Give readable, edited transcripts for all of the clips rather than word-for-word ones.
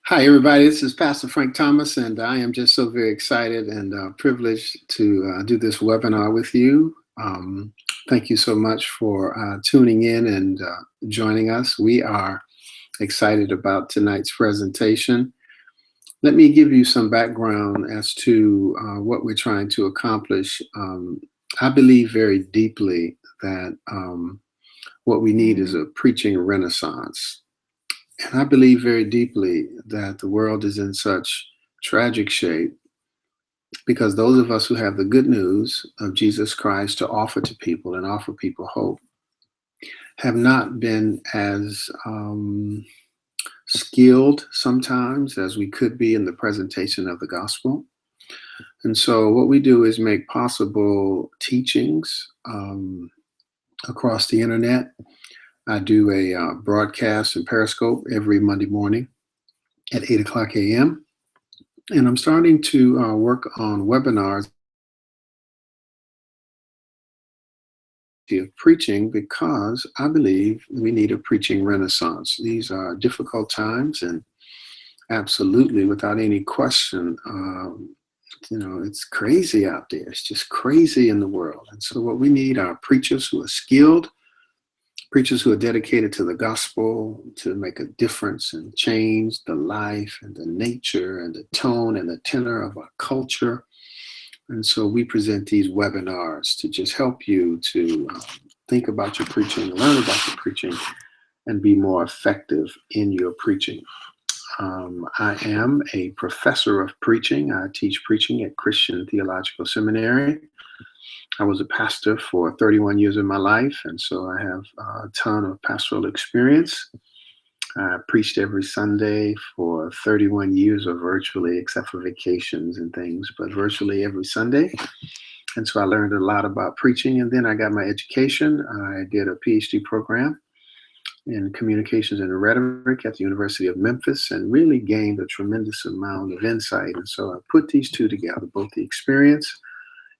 Hi, everybody. This is Pastor Frank Thomas, and I am just so very excited and privileged to do this webinar with you. Thank you so much for tuning in and joining us. We are excited about tonight's presentation. Let me give you some background as to what we're trying to accomplish. I believe very deeply that what we need is a preaching renaissance. And I believe very deeply that the world is in such tragic shape because those of us who have the good news of Jesus Christ to offer to people and offer people hope have not been as skilled sometimes as we could be in the presentation of the gospel. And so what we do is make possible teachings across the internet. I do a broadcast in Periscope every Monday morning at 8 o'clock a.m. And I'm starting to work on webinars of preaching because I believe we need a preaching renaissance. These are difficult times, and absolutely, without any question, it's crazy out there. It's just crazy in the world. And so what we need are preachers who are skilled, preachers who are dedicated to the gospel, to make a difference and change the life and the nature and the tone and the tenor of our culture. And so we present these webinars to just help you to think about your preaching, learn about your preaching, and be more effective in your preaching. I am a professor of preaching. I teach preaching at Christian Theological Seminary. I was a pastor for 31 years of my life, and so I have a ton of pastoral experience. I preached every Sunday for 31 years, or virtually, except for vacations and things, but virtually every Sunday. And so I learned a lot about preaching, and then I got my education. I did a PhD program in communications and rhetoric at the University of Memphis and really gained a tremendous amount of insight. And so I put these two together, both the experience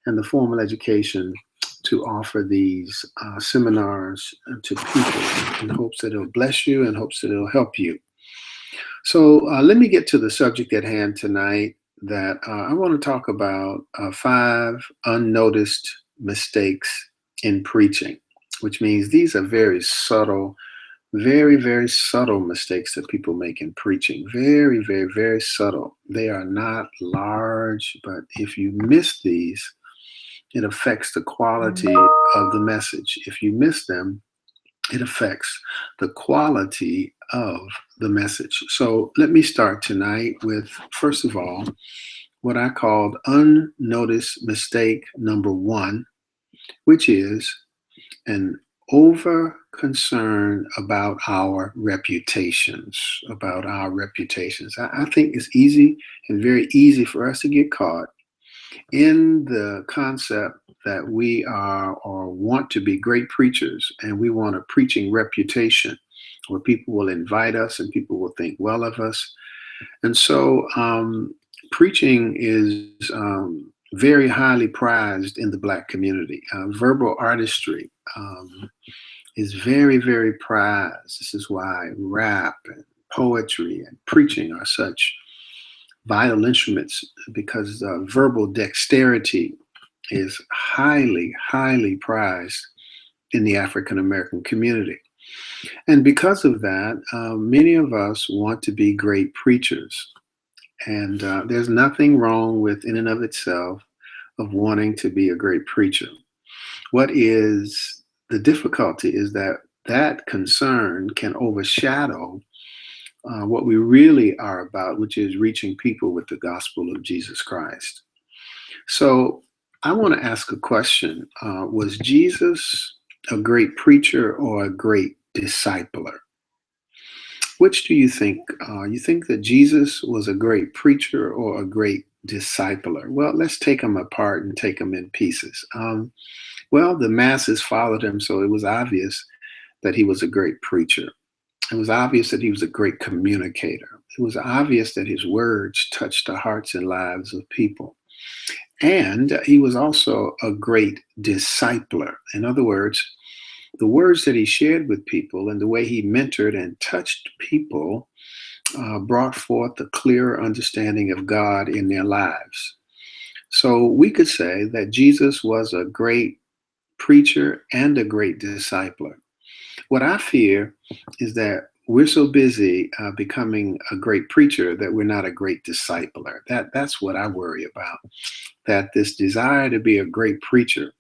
and the formal education, to offer these seminars to people in hopes that it'll bless you and hopes that it'll help you. So let me get to the subject at hand tonight that I want to talk about 5 unnoticed mistakes in preaching, which means these are very subtle, very, very subtle mistakes that people make in preaching. Very, very, very subtle. They are not large, but if you miss these, it affects the quality of the message. If you miss them, it affects the quality of the message. So let me start tonight with, first of all, what I called unnoticed mistake number 1, which is an over concern about our reputations, I think it's easy and very easy for us to get caught in the concept that we are or want to be great preachers, and we want a preaching reputation where people will invite us and people will think well of us. And so preaching is very highly prized in the Black community. Verbal artistry is very, very prized. This is why rap and poetry and preaching are such vital instruments, because verbal dexterity is highly, highly prized in the African American community. And because of that, many of us want to be great preachers. And there's nothing wrong with, in and of itself, of wanting to be a great preacher. What is the difficulty is that that concern can overshadow what we really are about, which is reaching people with the gospel of Jesus Christ. So I want to ask a question. Was Jesus a great preacher or a great discipler? Which do you think? You think that Jesus was a great preacher or a great discipler? Well, let's take them apart and take them in pieces. Well, the masses followed him, so it was obvious that he was a great preacher. It was obvious that he was a great communicator. It was obvious that his words touched the hearts and lives of people. And he was also a great discipler. In other words, the words that he shared with people and the way he mentored and touched people brought forth a clearer understanding of God in their lives. So we could say that Jesus was a great preacher and a great discipler. What I fear is that we're so busy becoming a great preacher that we're not a great discipler. That's what I worry about. That this desire to be a great preacher,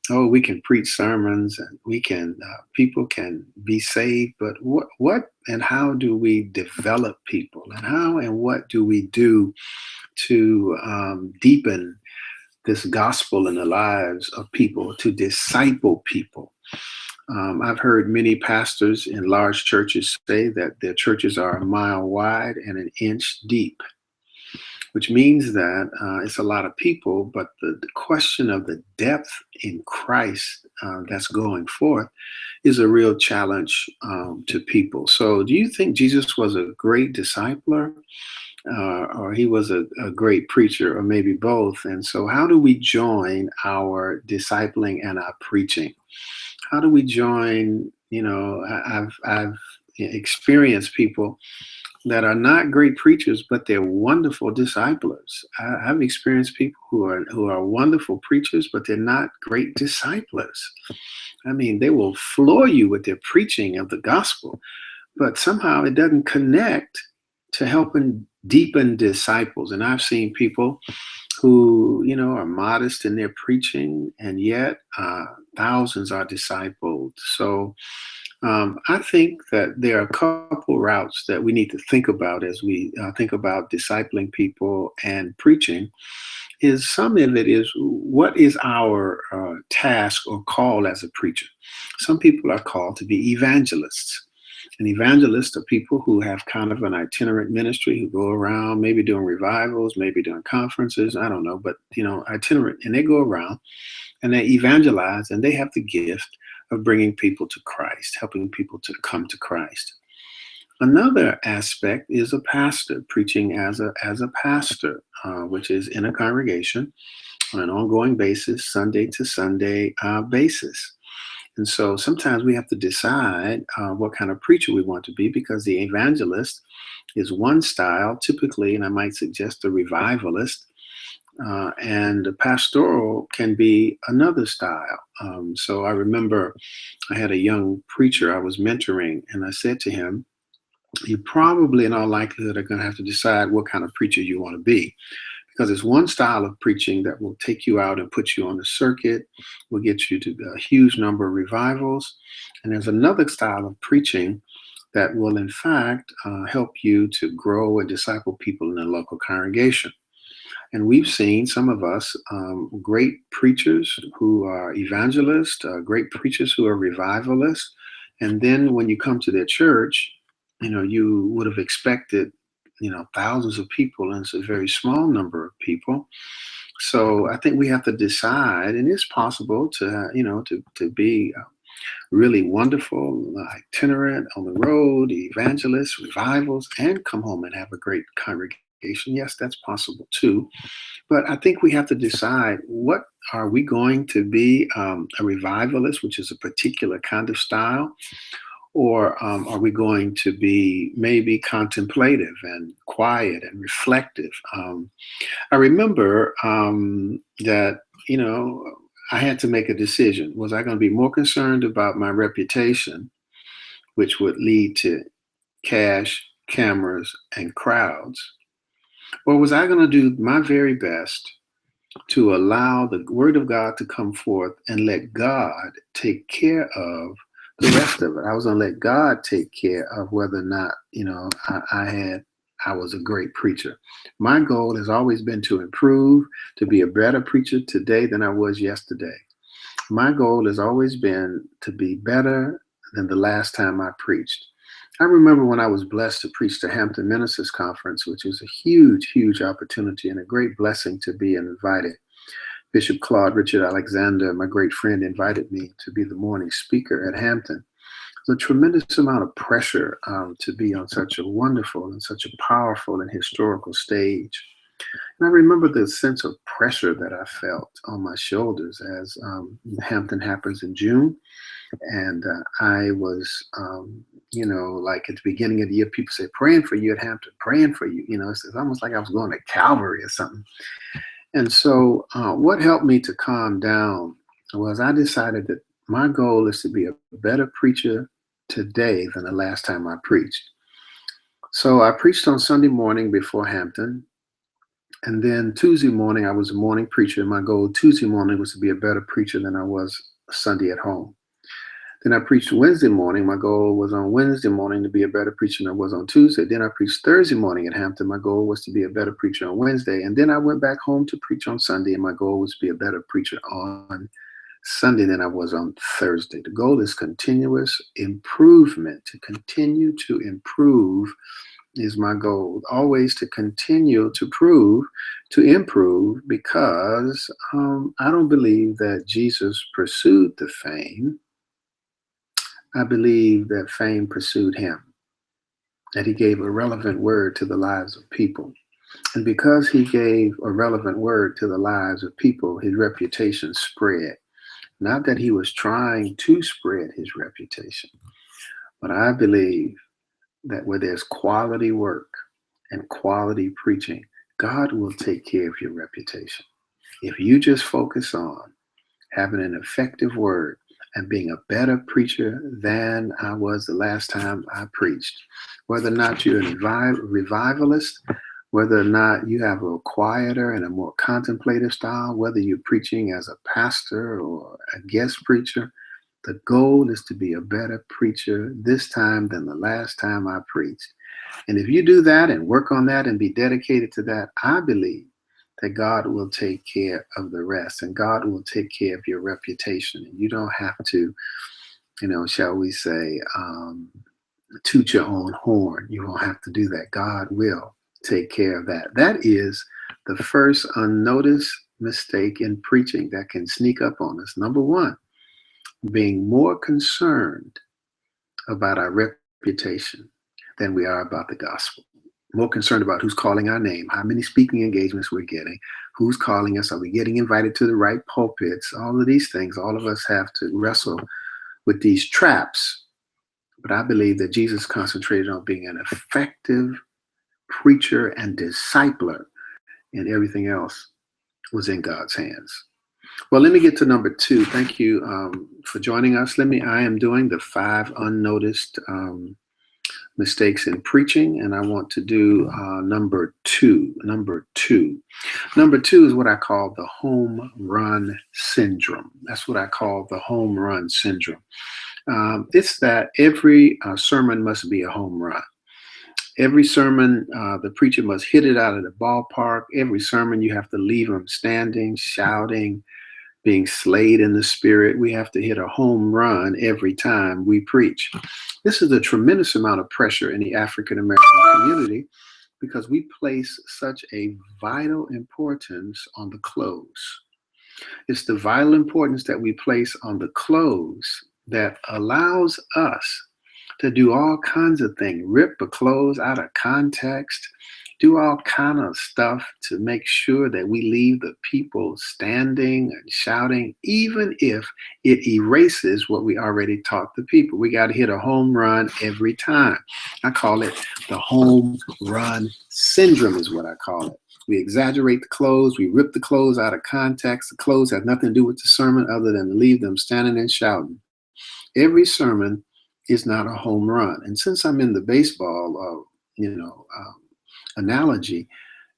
oh, we can preach sermons and we can people can be saved, but what and how do we develop people, and how and what do we do to deepen this gospel in the lives of people, to disciple people? I've heard many pastors in large churches say that their churches are a mile wide and an inch deep, which means that it's a lot of people, but the question of the depth in Christ that's going forth is a real challenge to people. So, do you think Jesus was a great discipler, or he was a great preacher, or maybe both? And so, how do we join our discipling and our preaching? How do we join? I've experienced people that are not great preachers, but they're wonderful disciplers. I've experienced people who are wonderful preachers, but they're not great disciplers. I mean, they will floor you with their preaching of the gospel, but somehow it doesn't connect to helping deepen disciples. And I've seen people who, are modest in their preaching, and yet thousands are discipled. So I think that there are a couple routes that we need to think about as we think about discipling people and preaching. Is some of it is, what is our task or call as a preacher? Some people are called to be evangelists. And evangelists are people who have kind of an itinerant ministry, who go around maybe doing revivals, maybe doing conferences, I don't know, but itinerant, and they go around and they evangelize, and they have the gift of bringing people to Christ, helping people to come to Christ. Another aspect is a pastor preaching as a pastor, which is in a congregation on an ongoing basis, Sunday to Sunday basis. And so sometimes we have to decide what kind of preacher we want to be, because the evangelist is one style, typically, and I might suggest a revivalist. And the pastoral can be another style. So I remember I had a young preacher I was mentoring, and I said to him, you probably in all likelihood are going to have to decide what kind of preacher you want to be, because it's one style of preaching that will take you out and put you on the circuit, will get you to a huge number of revivals. And there's another style of preaching that will, in fact, help you to grow and disciple people in the local congregation. And we've seen some of us great preachers who are evangelists, great preachers who are revivalists. And then when you come to their church, you would have expected, thousands of people, and it's a very small number of people. So I think we have to decide, and it's possible to, to be really wonderful, itinerant, on the road, evangelists, revivals, and come home and have a great congregation. Yes, that's possible too. But I think we have to decide, what are we going to be, a revivalist, which is a particular kind of style, or are we going to be maybe contemplative and quiet and reflective? I remember that, I had to make a decision. Was I going to be more concerned about my reputation, which would lead to cash, cameras, and crowds? Or was I going to do my very best to allow the word of God to come forth and let God take care of the rest of it? I was going to let God take care of whether or not, I was a great preacher. My goal has always been to improve, to be a better preacher today than I was yesterday. My goal has always been to be better than the last time I preached. I remember when I was blessed to preach the Hampton Ministers Conference, which was a huge, huge opportunity and a great blessing to be invited. Bishop Claude Richard Alexander, my great friend, invited me to be the morning speaker at Hampton. It's a tremendous amount of pressure to be on such a wonderful and such a powerful and historical stage. And I remember the sense of pressure that I felt on my shoulders as Hampton happens in June. And I was like at the beginning of the year, people say, praying for you at Hampton, praying for you. It's almost like I was going to Calvary or something. And so, what helped me to calm down was I decided that my goal is to be a better preacher today than the last time I preached. So, I preached on Sunday morning before Hampton. And then Tuesday morning, I was a morning preacher. My goal Tuesday morning was to be a better preacher than I was Sunday at home. Then I preached Wednesday morning. My goal was on Wednesday morning to be a better preacher than I was on Tuesday. Then I preached Thursday morning at Hampton. My goal was to be a better preacher on Wednesday. And then I went back home to preach on Sunday. And my goal was to be a better preacher on Sunday than I was on Thursday. The goal is continuous improvement. To continue to improve is my goal. Always to continue to improve, because I don't believe that Jesus pursued the fame. I believe that fame pursued him, that he gave a relevant word to the lives of people. And because he gave a relevant word to the lives of people, his reputation spread. Not that he was trying to spread his reputation, but I believe that where there's quality work and quality preaching, God will take care of your reputation. If you just focus on having an effective word and being a better preacher than I was the last time I preached, whether or not you're a revivalist, whether or not you have a quieter and a more contemplative style, whether you're preaching as a pastor or a guest preacher, the goal is to be a better preacher this time than the last time I preached. And if you do that and work on that and be dedicated to that, I believe that God will take care of the rest, and God will take care of your reputation. And you don't have to, shall we say, toot your own horn. You won't have to do that. God will take care of that. That is the first unnoticed mistake in preaching that can sneak up on us. Number one, being more concerned about our reputation than we are about the gospel. More concerned about who's calling our name, how many speaking engagements we're getting, who's calling us, are we getting invited to the right pulpits, all of these things. All of us have to wrestle with these traps. But I believe that Jesus concentrated on being an effective preacher and discipler, and everything else was in God's hands. Well, let me get to number two. Thank you for joining us. I am doing the 5 unnoticed mistakes in preaching, and I want to do number two. Number two is what I call the home run syndrome. That's what I call the home run syndrome. It's that every sermon must be a home run. Every sermon, the preacher must hit it out of the ballpark. Every sermon, you have to leave them standing, shouting, being slayed in the spirit. We have to hit a home run every time we preach. This is a tremendous amount of pressure in the African American community because we place such a vital importance on the close. It's the vital importance that we place on the close that allows us to do all kinds of things, rip a close out of context, do all kind of stuff to make sure that we leave the people standing and shouting, even if it erases what we already taught the people. We got to hit a home run every time. I call it the home run syndrome is what I call it. We exaggerate the close, we rip the close out of context. The close has nothing to do with the sermon other than to leave them standing and shouting. Every sermon is not a home run. And since I'm in the baseball, analogy,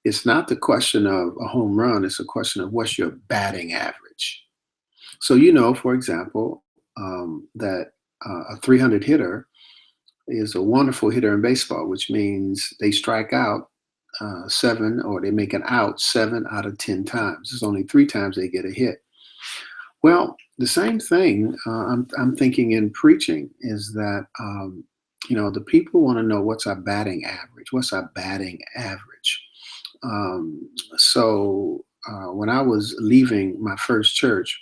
it's not the question of a home run, it's a question of what's your batting average. So, for example, that a 300 hitter is a wonderful hitter in baseball, which means they strike out 7, or they make an out 7 out of 10 times. There's only 3 times they get a hit. Well, the same thing I'm thinking in preaching is that, the people want to know what's our batting average. What's our batting average? So when I was leaving my first church,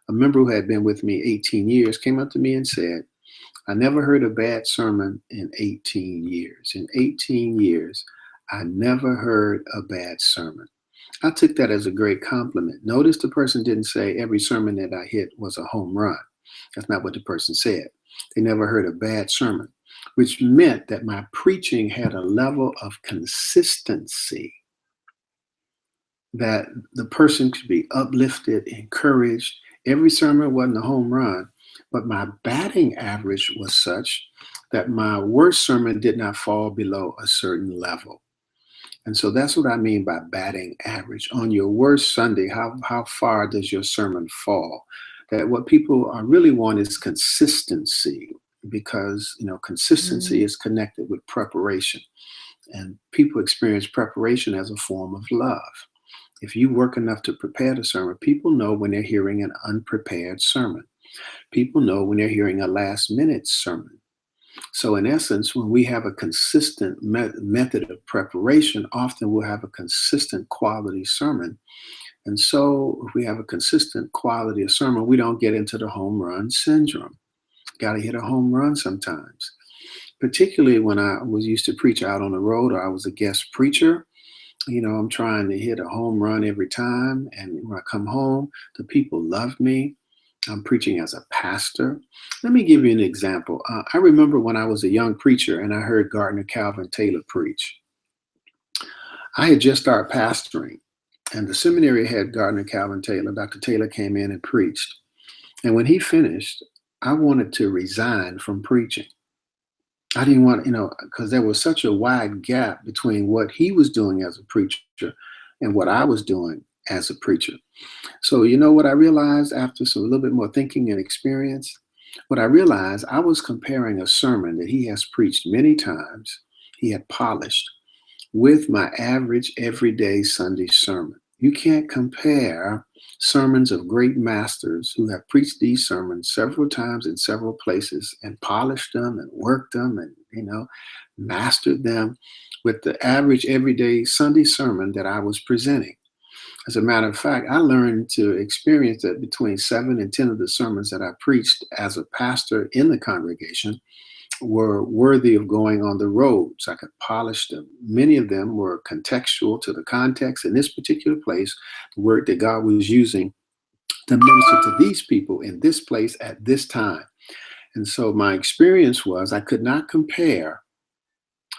a member who had been with me 18 years came up to me and said, I never heard a bad sermon in 18 years. In 18 years, I never heard a bad sermon. I took that as a great compliment. Notice the person didn't say every sermon that I hit was a home run. That's not what the person said. They never heard a bad sermon. which meant that my preaching had a level of consistency that the person could be uplifted, encouraged. Every sermon wasn't a home run, but my batting average was such that my worst sermon did not fall below a certain level. And so that's what I mean by batting average. On your worst Sunday, how far does your sermon fall? That what people really want is consistency, because consistency is connected with preparation, and people experience preparation as a form of love. If you work enough to prepare the sermon, people know when they're hearing an unprepared sermon. People know when they're hearing a last minute sermon. So, in essence, when we have a consistent method of preparation, often we'll have a consistent quality sermon. And so, if we have a consistent quality of sermon, we don't get into the home run syndrome. Got to hit a home run sometimes. Particularly when I was used to preach out on the road, or I was a guest preacher. I'm trying to hit a home run every time. And when I come home, the people love me. I'm preaching as a pastor. Let me give you an example. I remember when I was a young preacher and I heard Gardner Calvin Taylor preach. I had just started pastoring, and the seminary head, Gardner Calvin Taylor, Dr. Taylor, came in and preached. And when he finished, I wanted to resign from preaching. I didn't want, because there was such a wide gap between what he was doing as a preacher and what I was doing as a preacher. So, what I realized after a little bit more thinking and experience? What I realized, I was comparing a sermon that he has preached many times, he had polished, with my average everyday Sunday sermon. You can't compare sermons of great masters who have preached these sermons several times in several places and polished them and worked them and, mastered them with the average everyday Sunday sermon that I was presenting. As a matter of fact, I learned to experience that between 7 and 10 of the sermons that I preached as a pastor in the congregation were worthy of going on the road, so I could polish them. Many of them were contextual to the context in this particular place, the word that God was using to minister to these people in this place at this time. And so my experience was I could not compare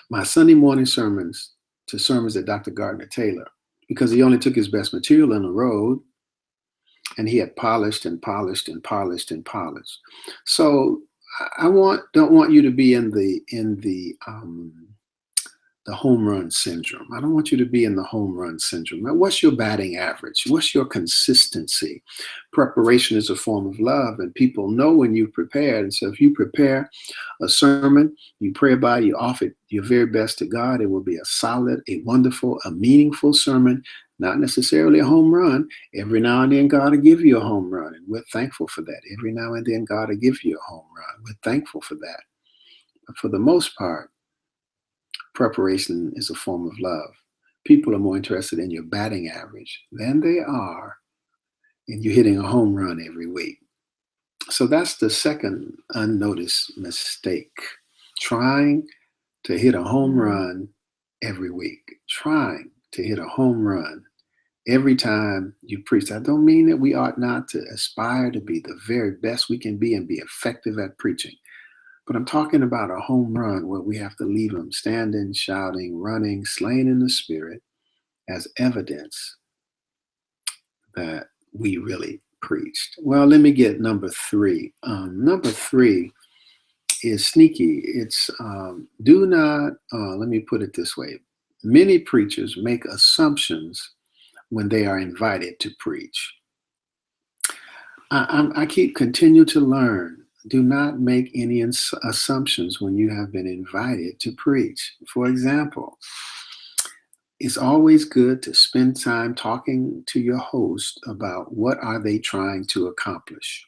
my Sunday morning sermons to sermons at Dr. Gardner Taylor, because he only took his best material on the road, and he had polished and polished and polished and polished. So I don't want you to be in the home run syndrome. I don't want you to be in the home run syndrome. Now, what's your batting average? What's your consistency? Preparation is a form of love, and people know when you've prepared. And so if you prepare a sermon, you pray about it, you offer your very best to God, it will be a solid, a wonderful, a meaningful sermon, not necessarily a home run. Every now and then God will give you a home run, and we're thankful for that. Every now and then God will give you a home run. We're thankful for that. But for the most part, preparation is a form of love. People are more interested in your batting average than they are in you hitting a home run every week. So that's the second unnoticed mistake. Trying to hit a home run every week. Trying to hit a home run every time you preach. That don't mean that we ought not to aspire to be the very best we can be and be effective at preaching. But I'm talking about a home run where we have to leave them standing, shouting, running, slain in the spirit as evidence that we really preached. Well, let me get number 3. Number 3 is sneaky. It's do not, let me put it this way. Many preachers make assumptions when they are invited to preach. I continue to learn. Do not make any assumptions when you have been invited to preach. For example, it's always good to spend time talking to your host about what are they trying to accomplish.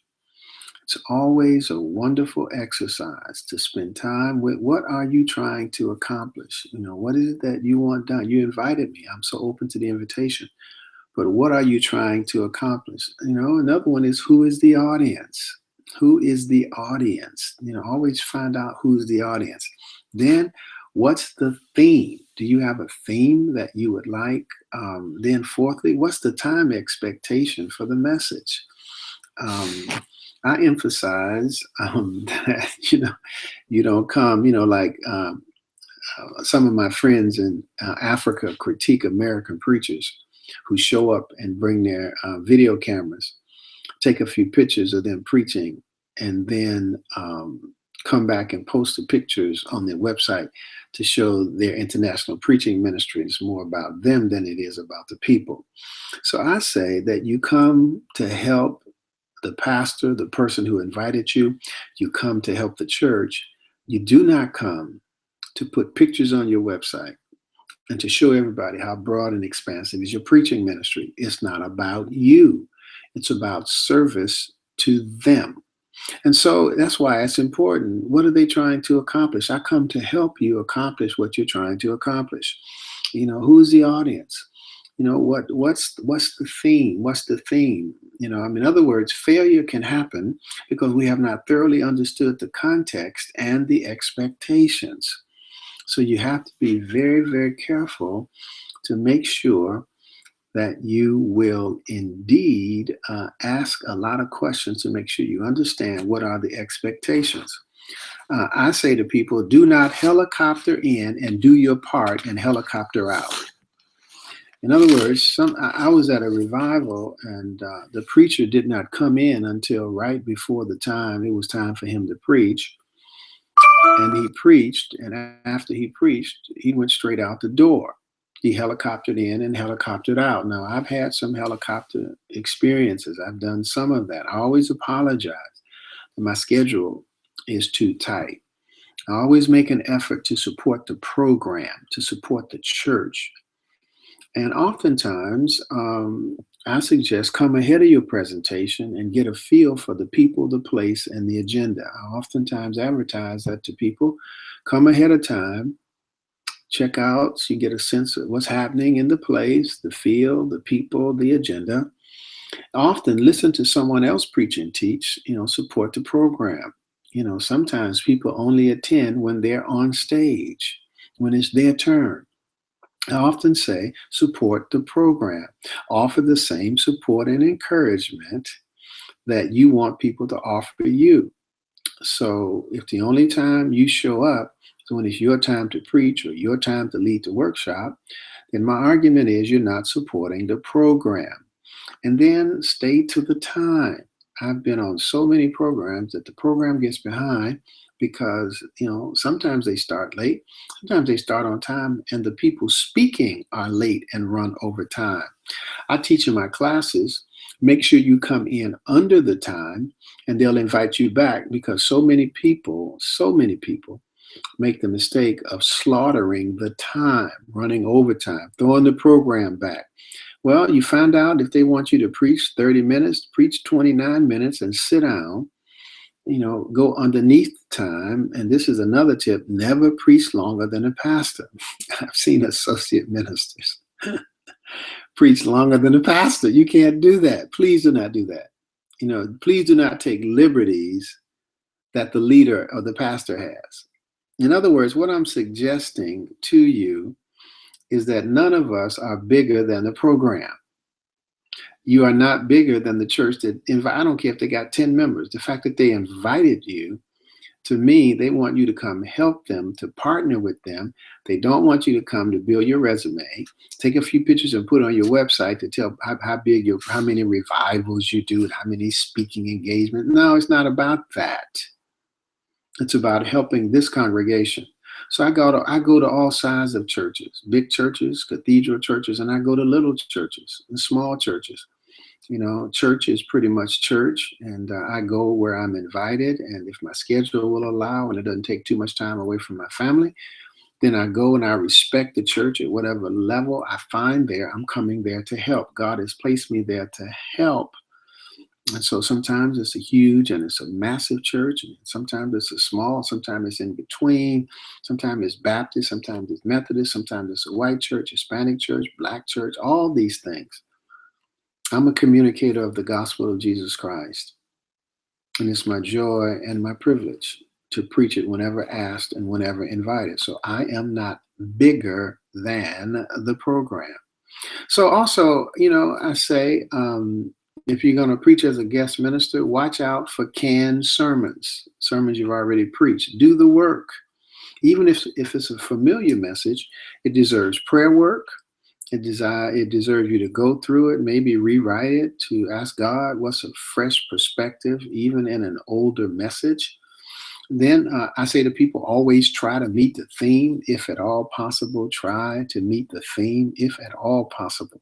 It's always a wonderful exercise to spend time with what are you trying to accomplish? What is it that you want done? You invited me. I'm so open to the invitation. But what are you trying to accomplish? Another one is, who is the audience? Who is the audience? Always find out who's the audience. Then, what's the theme? Do you have a theme that you would like? Then fourthly, what's the time expectation for the message? I emphasize that, you don't come, like some of my friends in Africa critique American preachers who show up and bring their video cameras, take a few pictures of them preaching, and then come back and post the pictures on their website to show their international preaching ministry. It's more about them than it is about the people. So I say that you come to help the pastor, the person who invited you. You come to help the church. You do not come to put pictures on your website and to show everybody how broad and expansive is your preaching ministry. It's not about you. It's about service to them. And so that's why it's important. What are they trying to accomplish? I come to help you accomplish what you're trying to accomplish. Who's the audience? What's the theme? What's the theme? In other words, failure can happen because we have not thoroughly understood the context and the expectations. So you have to be very, very careful to make sure that you will indeed ask a lot of questions to make sure you understand what are the expectations. I say to people, do not helicopter in and do your part and helicopter out. In other words, I was at a revival and the preacher did not come in until right before the time it was time for him to preach. And he preached, and after he preached, he went straight out the door. He helicoptered in and helicoptered out. Now, I've had some helicopter experiences. I've done some of that. I always apologize. My schedule is too tight. I always make an effort to support the program, to support the church. And oftentimes, I suggest come ahead of your presentation and get a feel for the people, the place, and the agenda. I oftentimes advertise that to people. Come ahead of time, check out so you get a sense of what's happening in the place, the field, the people, the agenda. Often listen to someone else preach and teach, support the program. Sometimes people only attend when they're on stage, when it's their turn. I often say support the program. Offer the same support and encouragement that you want people to offer you. So if the only time you show up is when it's your time to preach or your time to lead the workshop, then my argument is you're not supporting the program. And then stay to the time. I've been on so many programs that the program gets behind because, sometimes they start late, sometimes they start on time, and the people speaking are late and run over time. I teach in my classes, make sure you come in under the time and they'll invite you back because so many people make the mistake of slaughtering the time, running overtime, throwing the program back. Well, you find out if they want you to preach 30 minutes, preach 29 minutes and sit down, go underneath time. And this is another tip, never preach longer than a pastor. I've seen associate ministers preach longer than a pastor. You can't do that. Please do not do that. Please do not take liberties that the leader or the pastor has. In other words, what I'm suggesting to you is that none of us are bigger than the program. You are not bigger than the church that I don't care if they got 10 members. The fact that they invited you, to me, they want you to come help them, to partner with them. They don't want you to come to build your resume, take a few pictures and put it on your website to tell how many revivals you do and how many speaking engagements. No, it's not about that. It's about helping this congregation. So I go to all sizes of churches, big churches, cathedral churches, and I go to little churches and small churches. Church is pretty much church, and I go where I'm invited, and if my schedule will allow and it doesn't take too much time away from my family, then I go and I respect the church at whatever level I find there. I'm coming there to help. God has placed me there to help. And so sometimes it's a huge and it's a massive church. And sometimes it's a small, sometimes it's in between. Sometimes it's Baptist, sometimes it's Methodist, sometimes it's a white church, Hispanic church, black church, all these things. I'm a communicator of the gospel of Jesus Christ. And it's my joy and my privilege to preach it whenever asked and whenever invited. So I am not bigger than the program. So also, I say, If you're going to preach as a guest minister, watch out for canned sermons you've already preached. Do the work. Even if it's a familiar message, it deserves prayer work. It deserves you to go through it, maybe rewrite it to ask God what's a fresh perspective, even in an older message. Then I say to people, always try to meet the theme, if at all possible. Try to meet the theme, if at all possible.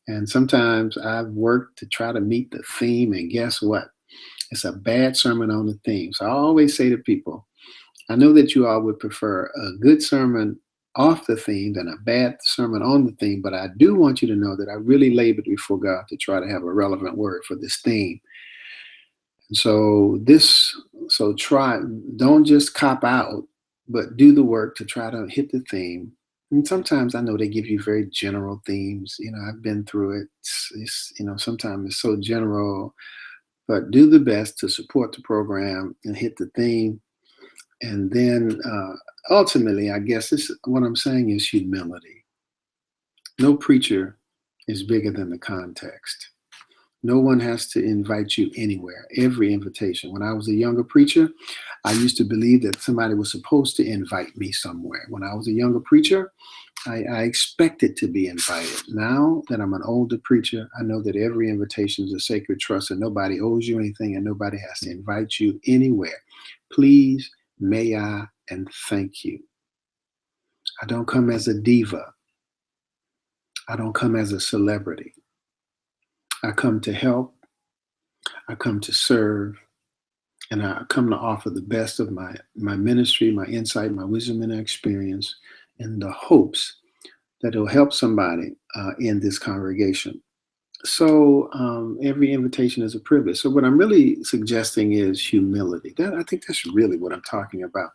And sometimes I've worked to try to meet the theme, and guess what? It's a bad sermon on the theme. So I always say to people, I know that you all would prefer a good sermon off the theme than a bad sermon on the theme, but I do want you to know that I really labored before God to try to have a relevant word for this theme. So try, don't just cop out, but do the work to try to hit the theme. And sometimes I know they give you very general themes. I've been through it. Sometimes it's so general, but do the best to support the program and hit the theme. And then ultimately, I guess what I'm saying is humility. No preacher is bigger than the context. No one has to invite you anywhere. Every invitation. When I was a younger preacher, I used to believe that somebody was supposed to invite me somewhere. When I was a younger preacher, I expected to be invited. Now that I'm an older preacher, I know that every invitation is a sacred trust and nobody owes you anything and nobody has to invite you anywhere. Please, may I, and thank you. I don't come as a diva. I don't come as a celebrity. I come to help. I come to serve. And I come to offer the best of my ministry, my insight, my wisdom, and experience in the hopes that it'll help somebody in this congregation. So every invitation is a privilege. So what I'm really suggesting is humility. I think that's really what I'm talking about.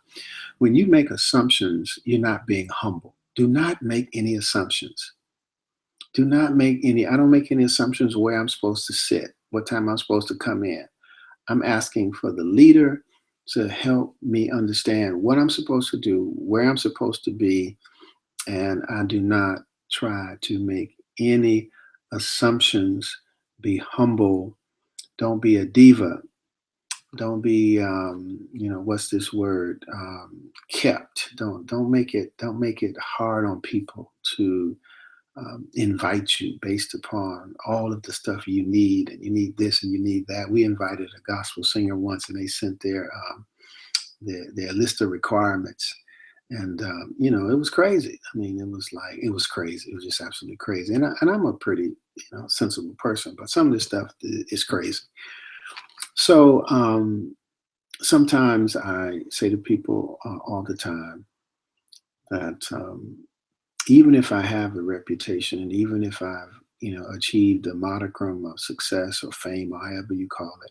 When you make assumptions, you're not being humble. Do not make any assumptions. Do not make any, I don't make any assumptions where I'm supposed to sit, what time I'm supposed to come in. I'm asking for the leader to help me understand what I'm supposed to do, where I'm supposed to be, and I do not try to make any assumptions. Be humble. Don't be a diva. Don't be, what's this word? Kept. Don't make it hard on people to invite you based upon all of the stuff you need, and you need this and you need that. We invited a gospel singer once, and they sent their list of requirements, and it was crazy. I mean, it was crazy. It was just absolutely crazy. And I'm a pretty sensible person, but some of this stuff is crazy. So sometimes I say to people all the time that even if I have a reputation, and even if I've achieved a modicum of success or fame or however you call it,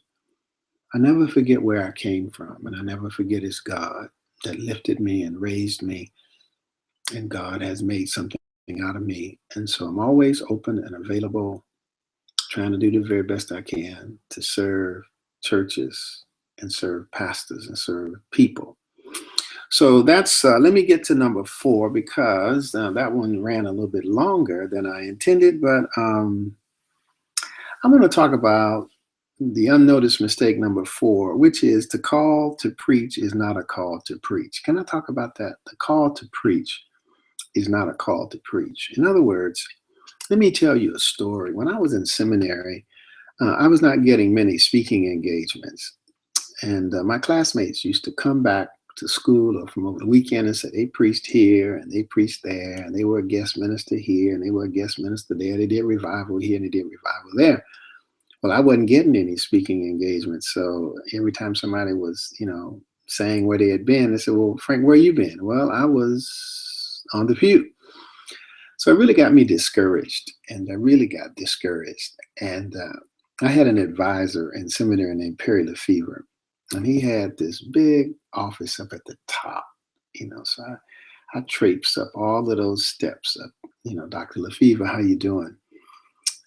I never forget where I came from, and I never forget it's God that lifted me and raised me, and God has made something out of me. And so I'm always open and available, trying to do the very best I can to serve churches and serve pastors and serve people. So that's, let me get to number 4, because that one ran a little bit longer than I intended, but I'm going to talk about the unnoticed mistake number 4, which is to call to preach is not a call to preach. Can I talk about that? The call to preach is not a call to preach. In other words, let me tell you a story. When I was in seminary, I was not getting many speaking engagements. And my classmates used to come back to school or from over the weekend and say they preached here and they preached there, and they were a guest minister here and they were a guest minister there. They did revival here and they did revival there. Well, I wasn't getting any speaking engagements. So every time somebody was, saying where they had been, they said, well, Frank, where you been? Well, I was on the pew. So it really got me discouraged, and I really got discouraged. And I had an advisor in seminary named Perry Lefevre, and he had this big office up at the top, so I traipsed up all of those steps up, Dr. Lefevre, how you doing?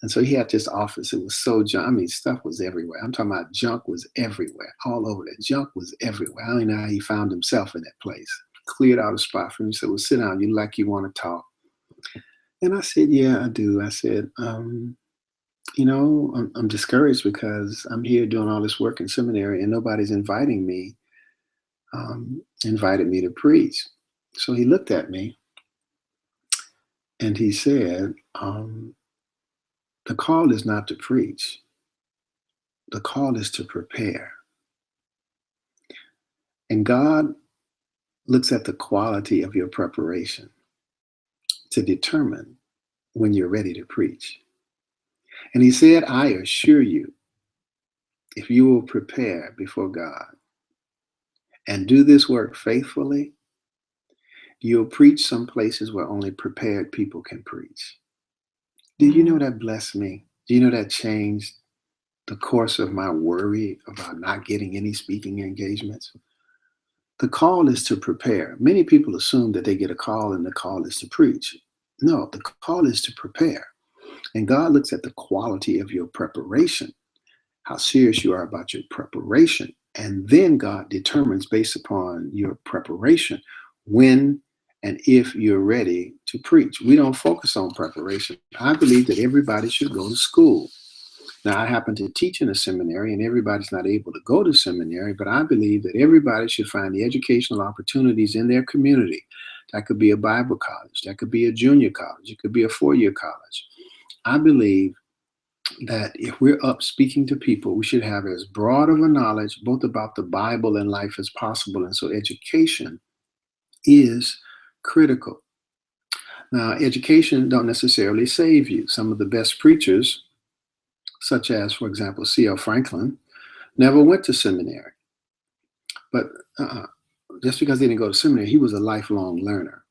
And so he had this office. It was so junk. I mean, stuff was everywhere. I'm talking about junk was everywhere, all over there. Junk was everywhere. I don't even know how he found himself in that place. Cleared out a spot for him. He said, well, sit down. You like you want to talk. And I said, yeah, I do. I said, I'm discouraged because I'm here doing all this work in seminary and nobody's invited me to preach. So he looked at me and he said, the call is not to preach, the call is to prepare. And God looks at the quality of your preparation to determine when you're ready to preach. And he said, I assure you, if you will prepare before God and do this work faithfully, you'll preach some places where only prepared people can preach. Do you know that blessed me? Do you know that changed the course of my worry about not getting any speaking engagements? The call is to prepare. Many people assume that they get a call and the call is to preach. No, the call is to prepare. And God looks at the quality of your preparation, how serious you are about your preparation. And then God determines, based upon your preparation, when and if you're ready to preach. We don't focus on preparation. I believe that everybody should go to school. Now, I happen to teach in a seminary, and everybody's not able to go to seminary, but I believe that everybody should find the educational opportunities in their community. That could be a Bible college, that could be a junior college, it could be a 4-year college. I believe that if we're up speaking to people, we should have as broad of a knowledge both about the Bible and life as possible. And so education is critical. Now, education don't necessarily save you. Some of the best preachers, such as, for example, C.L. Franklin, never went to seminary. But just because he didn't go to seminary, he was a lifelong learner.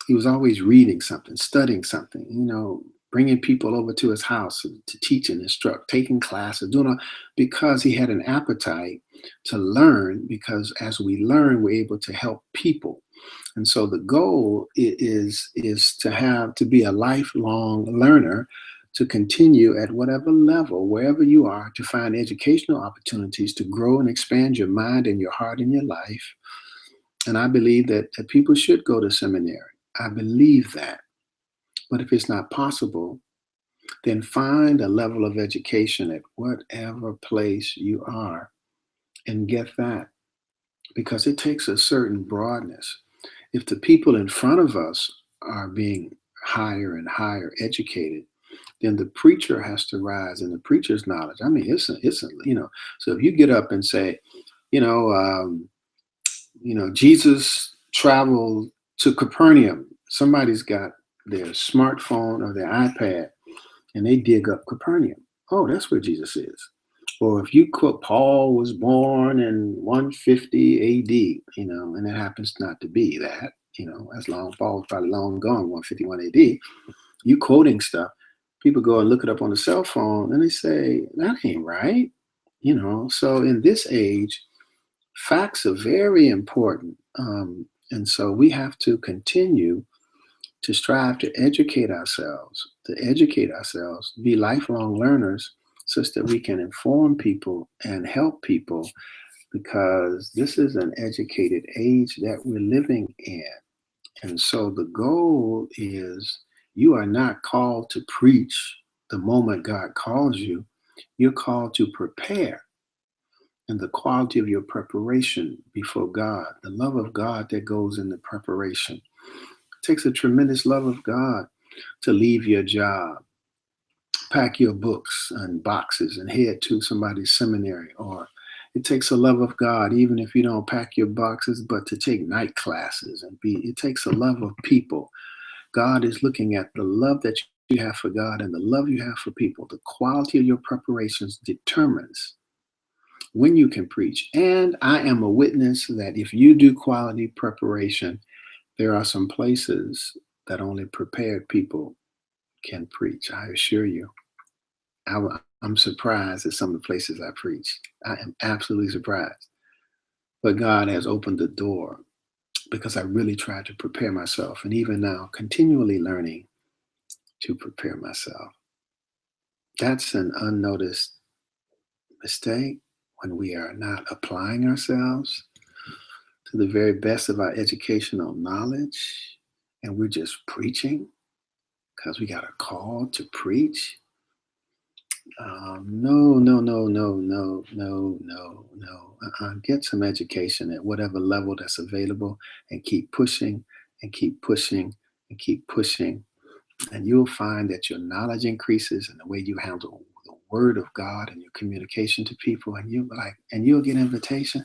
He was always reading something, studying something, bringing people over to his house to teach and instruct, taking classes, doing all, because he had an appetite to learn, because as we learn, we're able to help people. And so the goal is to be a lifelong learner, to continue at whatever level, wherever you are, to find educational opportunities to grow and expand your mind and your heart and your life. And I believe that people should go to seminary. I believe that. But if it's not possible, then find a level of education at whatever place you are and get that, because it takes a certain broadness. If the people in front of us are being higher and higher educated, then the preacher has to rise in the preacher's knowledge. I mean, so if you get up and say, you know, um, Jesus traveled to Capernaum, somebody's got their smartphone or their iPad and they dig up Capernaum. Oh, that's where Jesus is. Or if you quote, Paul was born in 150 AD, and it happens not to be that, that's long, Paul was probably long gone, 151 AD, you quoting stuff, people go and look it up on the cell phone and they say, that ain't right. So in this age, facts are very important. And so we have to continue to strive to educate ourselves, be lifelong learners, such that we can inform people and help people, because this is an educated age that we're living in. And so the goal is, you are not called to preach the moment God calls you. You're called to prepare. And the quality of your preparation before God, the love of God that goes in the preparation. It takes a tremendous love of God to leave your job, pack your books and boxes and head to somebody's seminary. Or it takes a love of God, even if you don't pack your boxes, but to take night classes it takes a love of people. God is looking at the love that you have for God and the love you have for people. The quality of your preparations determines when you can preach. And I am a witness that if you do quality preparation, there are some places that only prepared people can preach. I assure you. I'm surprised at some of the places I preach. I am absolutely surprised. But God has opened the door, because I really tried to prepare myself. And even now, continually learning to prepare myself. That's an unnoticed mistake, when we are not applying ourselves to the very best of our educational knowledge and we're just preaching because we got a call to preach. No, no, no, no, no, no, no, no. Get some education at whatever level that's available and keep pushing and keep pushing and keep pushing. And you'll find that your knowledge increases and the way you handle the word of God and your communication to people. And you'll get invitation.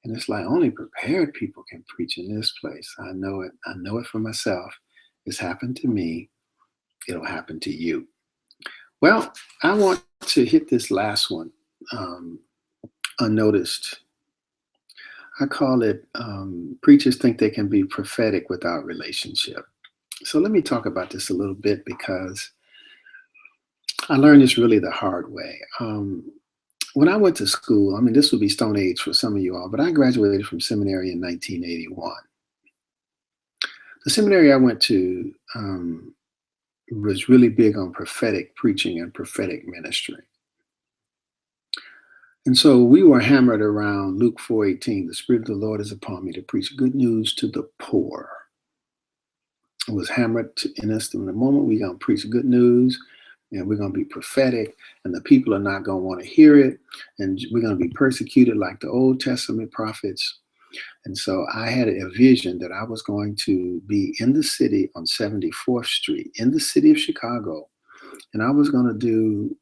And it's like only prepared people can preach in this place. I know it. I know it for myself. It's happened to me. It'll happen to you. Well, I want to hit this last one, um, unnoticed. I call it preachers think they can be prophetic without relationship. So let me talk about this a little bit because I learned this really the hard way. When I went to school, I mean, this would be Stone Age for some of you all, but I graduated from seminary in 1981. The seminary I went to was really big on prophetic preaching and prophetic ministry. And so we were hammered around Luke 4:18, the Spirit of the Lord is upon me to preach good news to the poor. It was hammered in us in the moment we're going to preach good news and we're going to be prophetic and the people are not going to want to hear it and we're going to be persecuted like the Old Testament prophets. And so I had a vision that I was going to be in the city on 74th Street in the city of Chicago. And I was going to do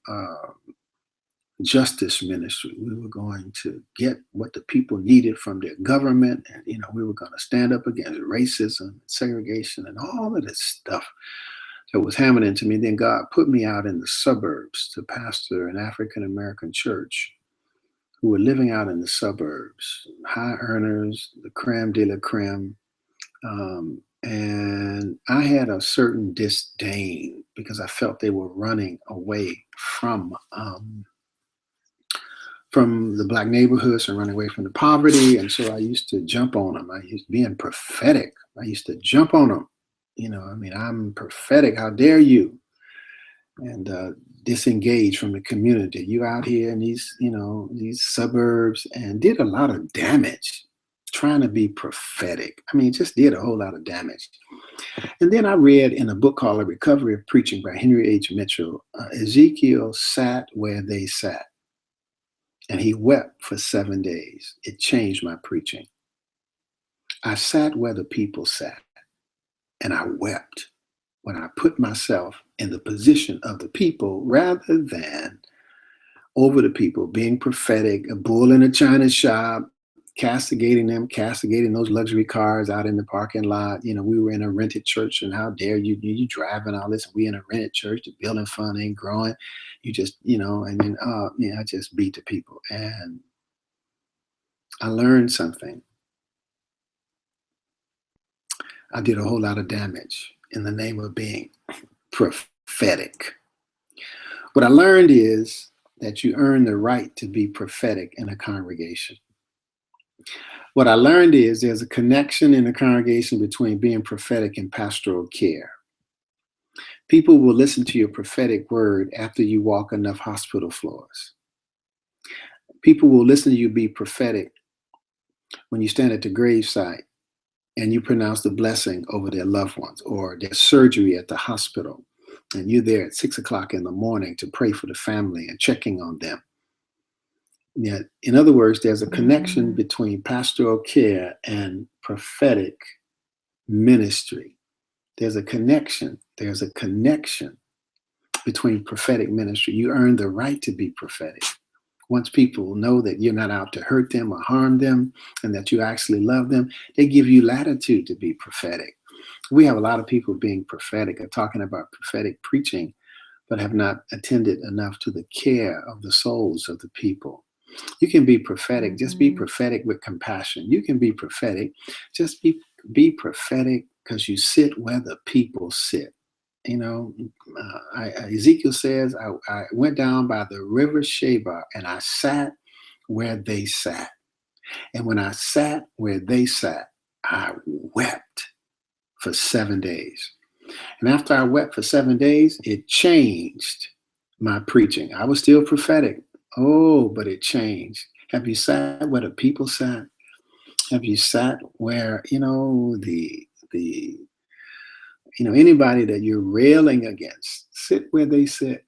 justice ministry. We were going to get what the people needed from their government. And, we were going to stand up against racism, segregation, and all of this stuff that was hammered into me. Then God put me out in the suburbs to pastor an African American church who were living out in the suburbs, high earners, the creme de la creme. And I had a certain disdain because I felt they were running away from the black neighborhoods and running away from the poverty. And so I used to jump on them. I used being prophetic. I used to jump on them. I'm prophetic. How dare you? And disengage from the community. You out here in these suburbs and did a lot of damage trying to be prophetic. Just did a whole lot of damage. And then I read in a book called The Recovery of Preaching by Henry H. Mitchell, Ezekiel sat where they sat. And he wept for 7 days. It changed my preaching. I sat where the people sat, and I wept when I put myself in the position of the people rather than over the people, being prophetic, a bull in a china shop, castigating them, castigating those luxury cars out in the parking lot. We were in a rented church, and how dare you driving all this? And we in a rented church, the building fund ain't growing. You just, and then, I just beat the people. And I learned something. I did a whole lot of damage in the name of being prophetic. What I learned is that you earn the right to be prophetic in a congregation. What I learned is there's a connection in the congregation between being prophetic and pastoral care. People will listen to your prophetic word after you walk enough hospital floors. People will listen to you be prophetic when you stand at the gravesite and you pronounce the blessing over their loved ones or their surgery at the hospital. And you're there at 6 o'clock in the morning to pray for the family and checking on them. Yet, in other words, there's a connection between pastoral care and prophetic ministry. There's a connection. There's a connection between prophetic ministry. You earn the right to be prophetic. Once people know that you're not out to hurt them or harm them and that you actually love them, they give you latitude to be prophetic. We have a lot of people being prophetic or talking about prophetic preaching, but have not attended enough to the care of the souls of the people. You can be prophetic, just be prophetic with compassion. You can be prophetic, just be prophetic because you sit where the people sit. Ezekiel says, I went down by the river Sheba and I sat where they sat. And when I sat where they sat, I wept for 7 days. And after I wept for 7 days, it changed my preaching. I was still prophetic. Oh, but it changed. Have you sat where the people sat? Have you sat where, anybody that you're railing against, sit where they sit.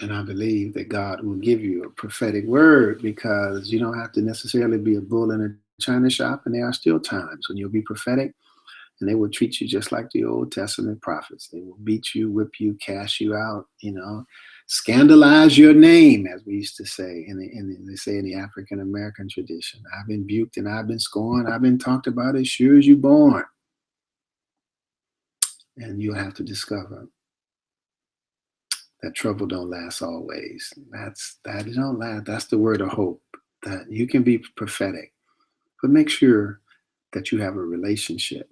And I believe that God will give you a prophetic word, because you don't have to necessarily be a bull in a china shop. And there are still times when you'll be prophetic and they will treat you just like the Old Testament prophets. They will beat you, whip you, cast you out, scandalize your name, as we used to say they say in the African American tradition. I've been buked and I've been scorned. I've been talked about as sure as you born. And you'll have to discover that trouble don't last always. That don't last. That's the word of hope. That you can be prophetic, but make sure that you have a relationship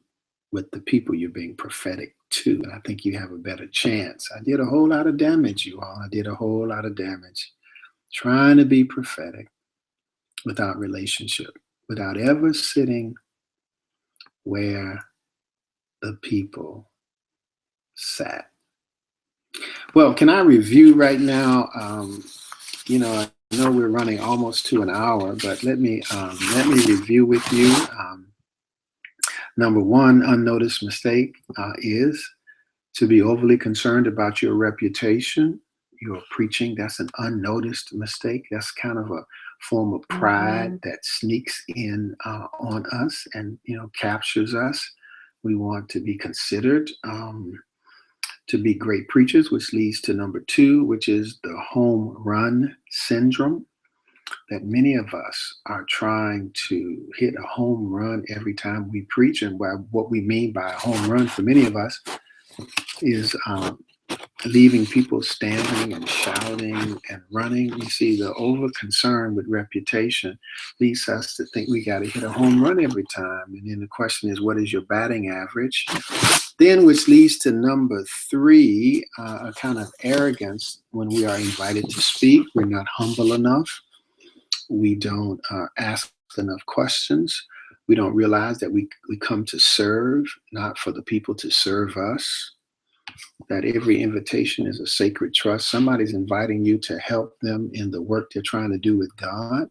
with the people you're being prophetic to. And I think you have a better chance. I did a whole lot of damage, you all. I did a whole lot of damage trying to be prophetic without relationship, without ever sitting where the people sat. Well, can I review right now? I know we're running almost to an hour, but let me review with you. Number one, unnoticed mistake is to be overly concerned about your reputation, your preaching. That's an unnoticed mistake. That's kind of a form of pride that sneaks in on us and captures us. We want to be considered to be great preachers, which leads to number two, which is the home run syndrome. That many of us are trying to hit a home run every time we preach. And what we mean by a home run for many of us is leaving people standing and shouting and running. You see, the over concern with reputation leads us to think we got to hit a home run every time. And then the question is, what is your batting average? Then, which leads to number three, a kind of arrogance when we are invited to speak. We're not humble enough. We don't ask enough questions. We don't realize that we come to serve, not for the people to serve us. That every invitation is a sacred trust. Somebody's inviting you to help them in the work they're trying to do with God.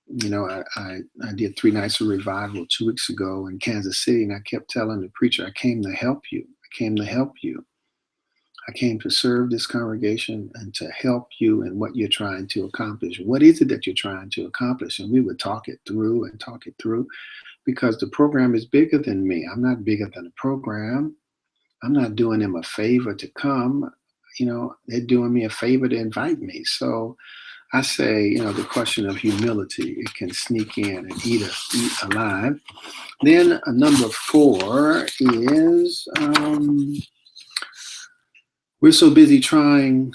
I did 3 nights of revival 2 weeks ago in Kansas City, and I kept telling the preacher, I came to help you. I came to help you. I came to serve this congregation and to help you in what you're trying to accomplish. What is it that you're trying to accomplish? And we would talk it through, because the program is bigger than me. I'm not bigger than the program. I'm not doing them a favor to come. They're doing me a favor to invite me. So I say, the question of humility, it can sneak in and eat alive. Then number four is we're so busy trying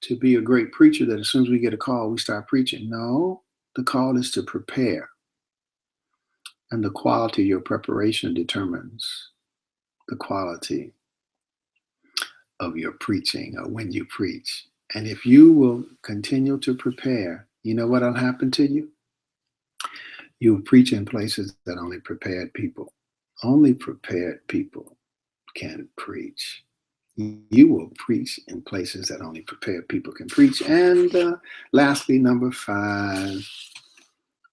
to be a great preacher that as soon as we get a call, we start preaching. No, the call is to prepare. And the quality of your preparation determines the quality of your preaching or when you preach. And if you will continue to prepare, you know what will happen to you? You'll preach in places that only prepared people. Only prepared people can preach. You will preach in places that only prepared people can preach. And lastly, number five,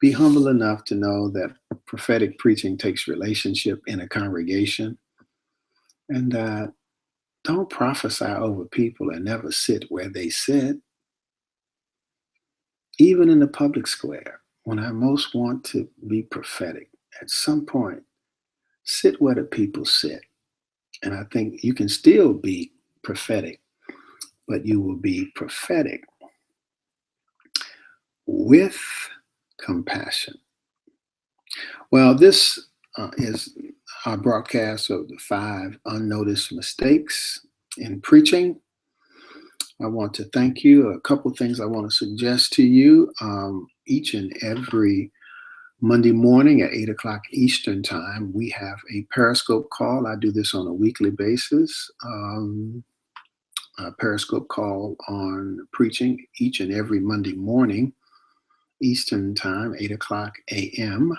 be humble enough to know that prophetic preaching takes relationship in a congregation. And don't prophesy over people and never sit where they sit. Even in the public square, when I most want to be prophetic, at some point, sit where the people sit. And I think you can still be prophetic, but you will be prophetic with compassion. Well, this is our broadcast of the 5 unnoticed mistakes in preaching. I want to thank you. A couple of things I want to suggest to you. Each and every Monday morning at 8 o'clock Eastern time, we have a Periscope call. I do this on a weekly basis. A Periscope call on preaching each and every Monday morning, Eastern time, 8 o'clock a.m.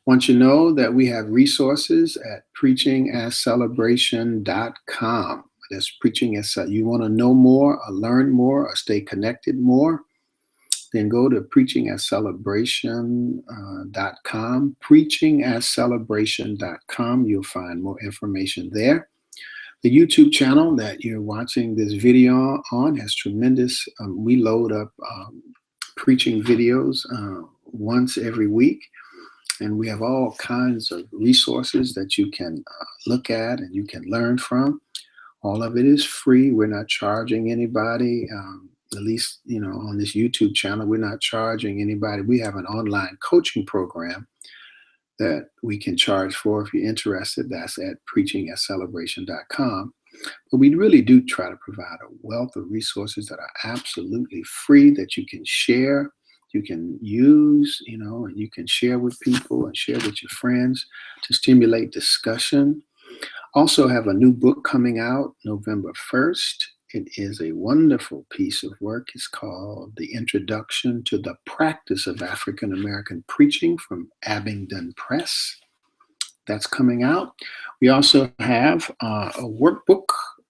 Want you to know that we have resources at preachingascelebration.com. That's preaching as you want to know more or learn more or stay connected more, then go to preachingascelebration.com. Preachingascelebration.com. You'll find more information there. The YouTube channel that you're watching this video on has tremendous, we load up preaching videos once every week. And we have all kinds of resources that you can look at and you can learn from. All of it is free. We're not charging anybody. At least, on this YouTube channel, we're not charging anybody. We have an online coaching program that we can charge for if you're interested. That's at preachingatcelebration.com. But we really do try to provide a wealth of resources that are absolutely free that you can share, you can use, and you can share with people and share with your friends to stimulate discussion. Also have a new book coming out November 1st. It is a wonderful piece of work. It's called The Introduction to the Practice of African American Preaching from Abingdon Press. That's coming out. We also have a workbook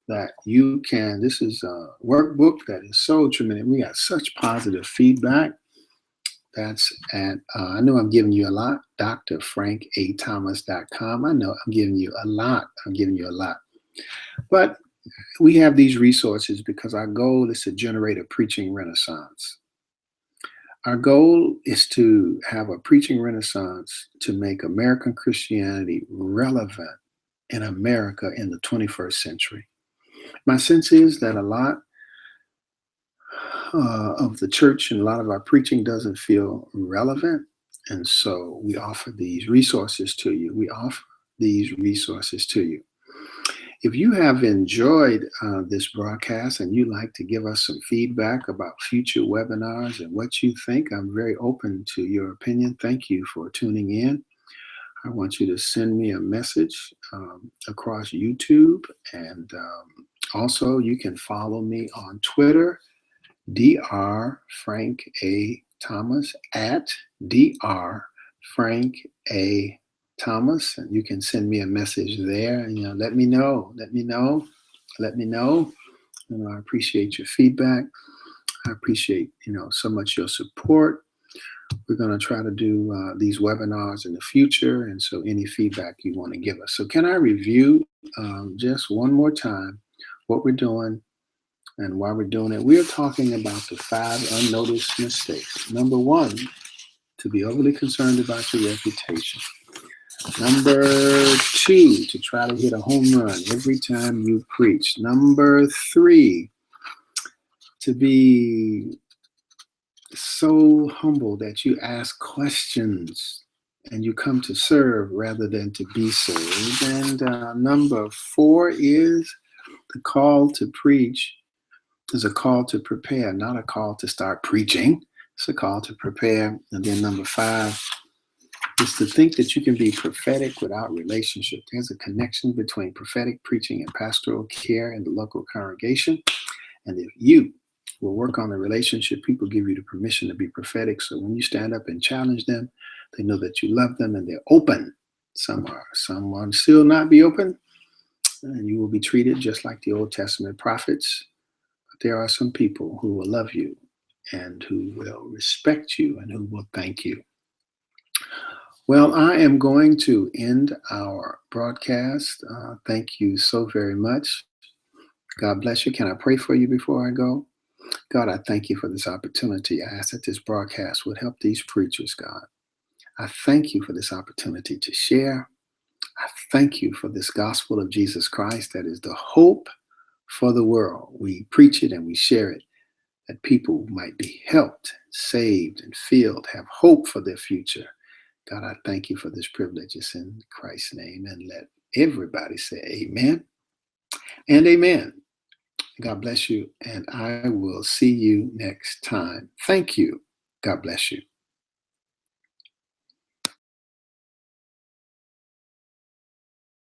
that you can, this is a workbook that is so tremendous. We got such positive feedback. That's at, I know I'm giving you a lot, drfrankathomas.com. I know I'm giving you a lot. But we have these resources because our goal is to generate a preaching renaissance. Our goal is to have a preaching renaissance to make American Christianity relevant in America in the 21st century. My sense is that a lot of the church and a lot of our preaching doesn't feel relevant. And so we offer these resources to you. If you have enjoyed this broadcast and you'd like to give us some feedback about future webinars and what you think, I'm very open to your opinion. Thank you for tuning in. I want you to send me a message across YouTube. And also you can follow me on Twitter, Dr. Frank A. Thomas, at Dr. Frank A. Thomas, and you can send me a message there and let me know. I appreciate your feedback. I appreciate so much your support. We're going to try to do these webinars in the future, and so any feedback you want to give us. So can I review just one more time what we're doing and why we're doing it? We're talking about the 5 unnoticed mistakes. Number 1, to be overly concerned about your reputation. Number 2, to try to hit a home run every time you preach. Number 3, to be so humble that you ask questions and you come to serve rather than to be served. And number 4 is the call to preach is a call to prepare, not a call to start preaching. It's a call to prepare. And then number 5 is to think that you can be prophetic without relationship. There's a connection between prophetic preaching and pastoral care in the local congregation. And if you will work on the relationship, people give you the permission to be prophetic. So when you stand up and challenge them, they know that you love them and they're open. Some still not be open, and you will be treated just like the Old Testament prophets. But there are some people who will love you and who will respect you and who will thank you. Well, I am going to end our broadcast. Thank you so very much. God bless you. Can I pray for you before I go? God, I thank you for this opportunity. I ask that this broadcast would help these preachers, God. I thank you for this opportunity to share. I thank you for this gospel of Jesus Christ that is the hope for the world. We preach it and we share it, that people might be helped, saved, and filled, have hope for their future. God, I thank you for this privilege. It's in Christ's name. And let everybody say amen and amen. God bless you. And I will see you next time. Thank you. God bless you.